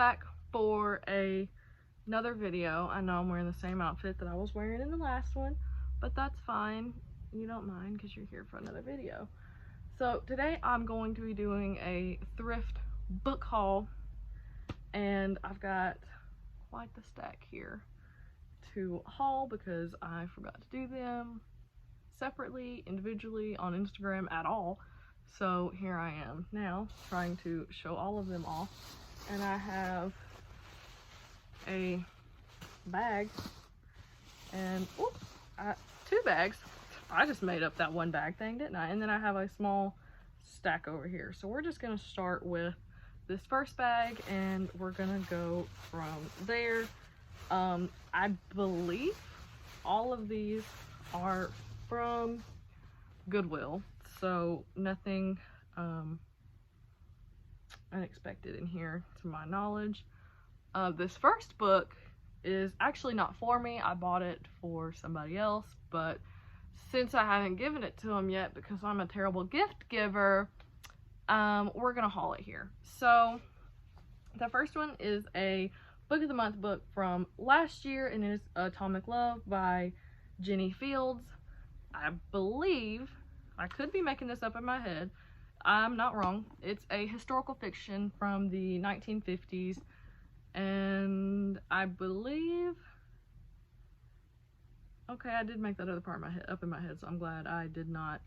back for another video. I know I'm wearing the same outfit that I was wearing in the last one, but that's fine. You don't mind because you're here for another video. So today I'm going to be doing a thrift book haul, and I've got quite the stack here to haul because I forgot to do them separately, individually on Instagram at all. So here I am now trying to show all of them off, and I have a bag and two bags. I just made up that one bag thing, didn't I? And then I have a small stack over here. So we're just gonna start with this first bag and we're gonna go from there. I believe all of these are from Goodwill, so nothing unexpected in here to my knowledge. This first book is actually not for me. I bought it for somebody else, but since I haven't given it to them yet because I'm a terrible gift giver, we're gonna haul it here. So the first one is a book of the month book from last year, and it is Atomic Love by Jenny Fields. I believe, I could be making this up in my head, I'm not wrong, it's a historical fiction from the 1950s, and I believe, okay, I did make that other part of my head up in my head, so I'm glad I did not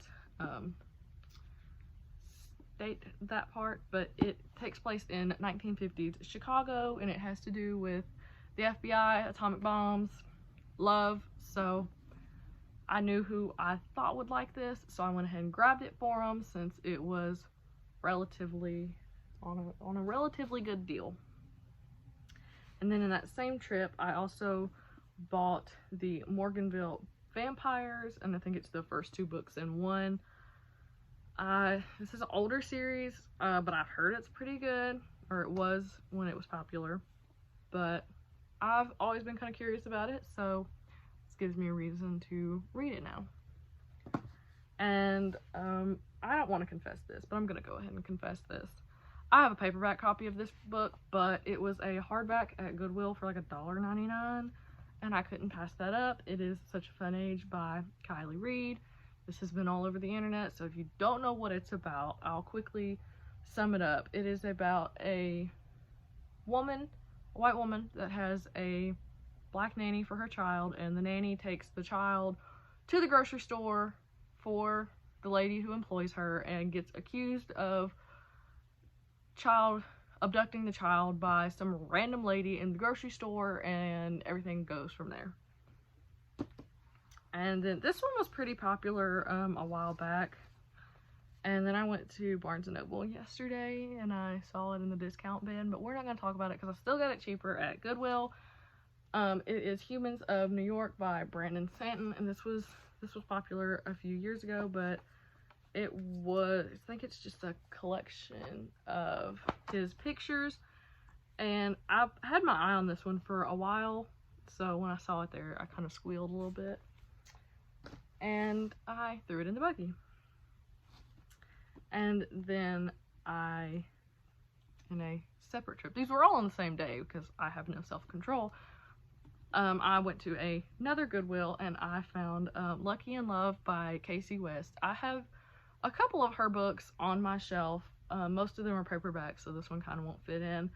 state that part. But it takes place in 1950s Chicago, and it has to do with the FBI, atomic bombs, love. So I knew who I thought would like this, so I went ahead and grabbed it for them since it was relatively on a relatively good deal. And then in that same trip, I also bought the Morganville Vampires, and I think it's the first two books in one. This is an older series, but I've heard it's pretty good, or it was when it was popular. But I've always been kind of curious about it, so this gives me a reason to read it now. And I don't want to confess this, but I'm gonna go ahead and confess this. I have a paperback copy of this book, but it was a hardback at Goodwill for like $1.99, and I couldn't pass that up. It is Such a Fun Age by Kylie Reed. This has been all over the internet, so if you don't know what it's about, I'll quickly sum it up. It is about a woman, a white woman, that has a black nanny for her child, and the nanny takes the child to the grocery store for the lady who employs her and gets accused of abducting the child by some random lady in the grocery store, and everything goes from there. And then this one was pretty popular a while back, and then I went to Barnes & Noble yesterday and I saw it in the discount bin, but we're not going to talk about it because I still got it cheaper at Goodwill. It is Humans of New York by Brandon Stanton, and this was popular a few years ago, but it was, I think it's just a collection of his pictures, and I've had my eye on this one for a while, so when I saw it there, I kind of squealed a little bit, and I threw it in the buggy. And then in a separate trip, these were all on the same day because I have no self-control, I went to another Goodwill and I found Lucky in Love by Casey West. I have a couple of her books on my shelf. Most of them are paperbacks, so this one kind of won't fit in,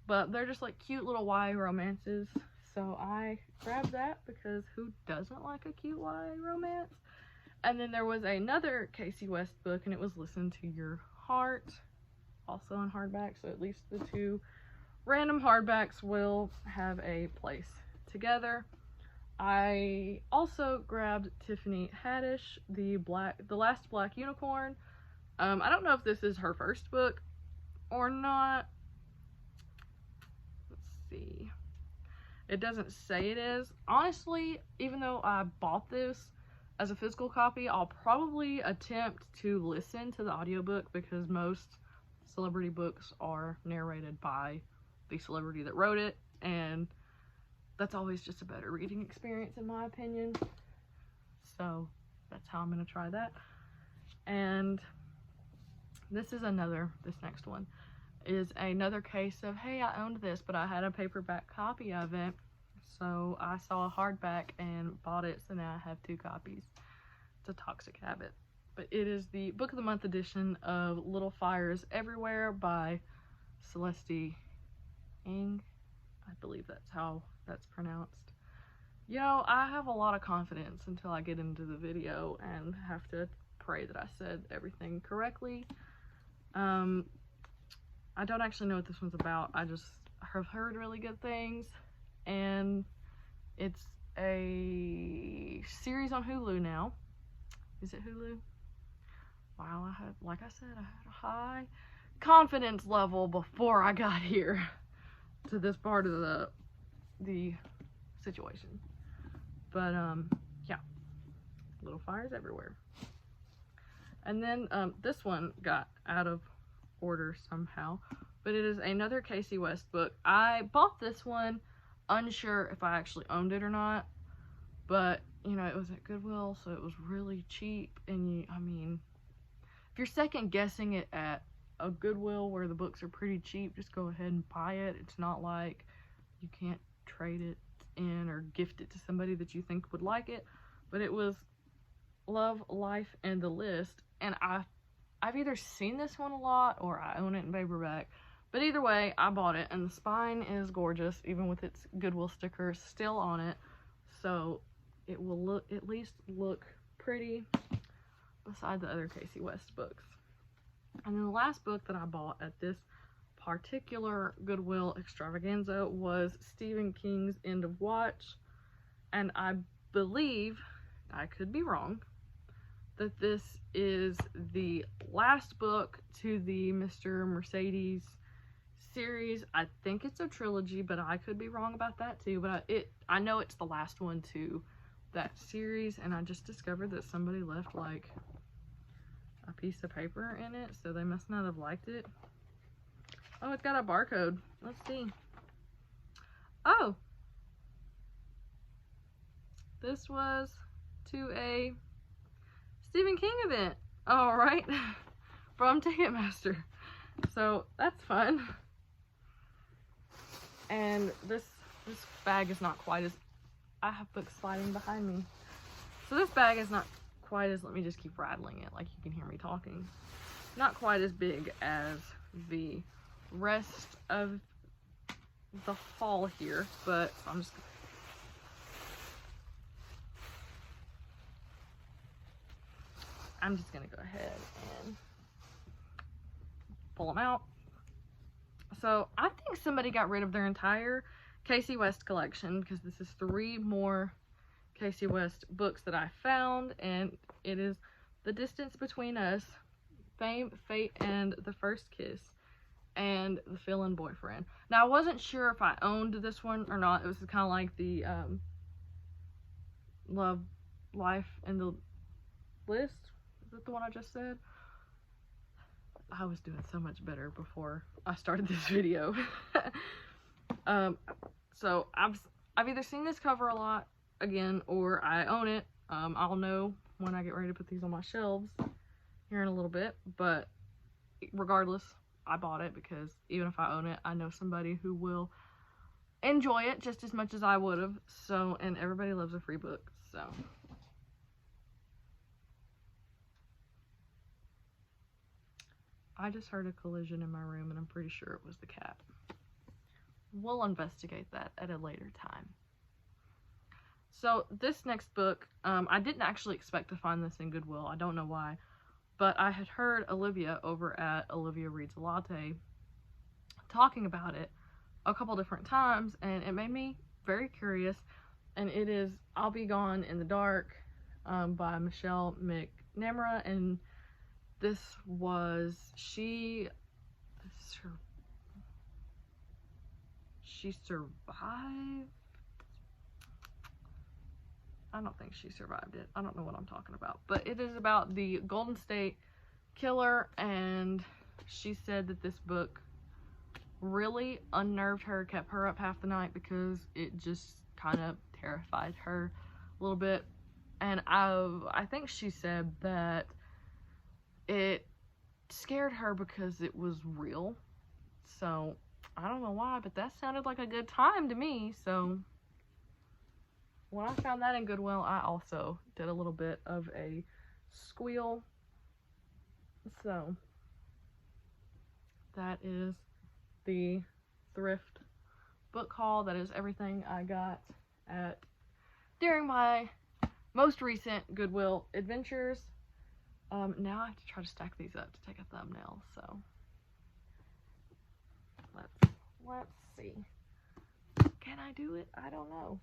but they're just like cute little YA romances, so I grabbed that because who doesn't like a cute YA romance? And then there was another Casey West book, and it was Listen to Your Heart, also in hardback, so at least the two random hardbacks will have a place together. I also grabbed Tiffany Haddish, The Last Black Unicorn. I don't know if this is her first book or not. Let's see. It doesn't say it is. Honestly, even though I bought this as a physical copy, I'll probably attempt to listen to the audiobook because most celebrity books are narrated by the celebrity that wrote it, and that's always just a better reading experience in my opinion. So that's how I'm going to try that. And this next one. is another case of, hey, I owned this, but I had a paperback copy of it. So I saw a hardback and bought it, so now I have 2 copies. It's a toxic habit. But it is the Book of the Month edition of Little Fires Everywhere by Celeste Ng. I believe that's how that's pronounced. You know, I have a lot of confidence until I get into the video and have to pray that I said everything correctly. I don't actually know what this one's about. I just have heard really good things, and it's a series on Hulu now. Is it Hulu? Wow, like I said, I had a high confidence level before I got here to this part of the situation. But yeah, Little Fires Everywhere. And then this one got out of order somehow, but it is another Casey West book. I bought this one unsure if I actually owned it or not, but you know, it was at Goodwill, so it was really cheap. And I mean, if you're second guessing it at a Goodwill where the books are pretty cheap, just go ahead and buy it. It's not like you can't trade it in or gift it to somebody that you think would like it. But it was Love, Life, and the List, and I've either seen this one a lot or I own it in paperback, but either way, I bought it, and the spine is gorgeous, even with its Goodwill sticker still on it, so it will at least look pretty beside the other Casey West books. And then the last book that I bought at this particular Goodwill extravaganza was Stephen King's End of Watch, and I believe, I could be wrong, that this is the last book to the Mr. Mercedes series. I think it's a trilogy, but I could be wrong about that too. But I know it's the last one to that series, and I just discovered that somebody left like a piece of paper in it, so they must not have liked it. Oh, it's got a barcode. Let's see. Oh, this was to a Stephen King event, all right, from Ticketmaster, so that's fun. And this bag is not quite as, I have books sliding behind me, so this bag is not quite as, let me just keep rattling it like you can hear me talking, not quite as big as the rest of the haul here, but I'm just gonna go ahead and pull them out. So I think somebody got rid of their entire Casey West collection, because this is 3 more Casey West books that I found, and it is The Distance Between Us, Fame, Fate, and The First Kiss, and The Fill-In Boyfriend. Now, I wasn't sure if I owned this one or not. It was kind of like the Love, Life, and the List. Is that the one I just said? I was doing so much better before I started this video. So I've either seen this cover a lot again, or I own it. I'll know when I get ready to put these on my shelves here in a little bit, but regardless, I bought it because even if I own it, I know somebody who will enjoy it just as much as I would have. So, and everybody loves a free book, so. I just heard a collision in my room, and I'm pretty sure it was the cat. We'll investigate that at a later time. So this next book, I didn't actually expect to find this in Goodwill. I don't know why, but I had heard Olivia over at Olivia Reads a Latte talking about it a couple different times, and it made me very curious. And it is I'll Be Gone in the Dark by Michelle McNamara, and this was, she survived? I don't think she survived it. I don't know what I'm talking about. But it is about the Golden State Killer, and she said that this book really unnerved her, kept her up half the night because it just kind of terrified her a little bit. And I think she said that it scared her because it was real, So I don't know why, but that sounded like a good time to me. So when I found that in Goodwill, I also did a little bit of a squeal. So that is the thrift book haul. That is everything I got during my most recent Goodwill adventures. Now I have to try to stack these up to take a thumbnail. So let's see. Can I do it? I don't know.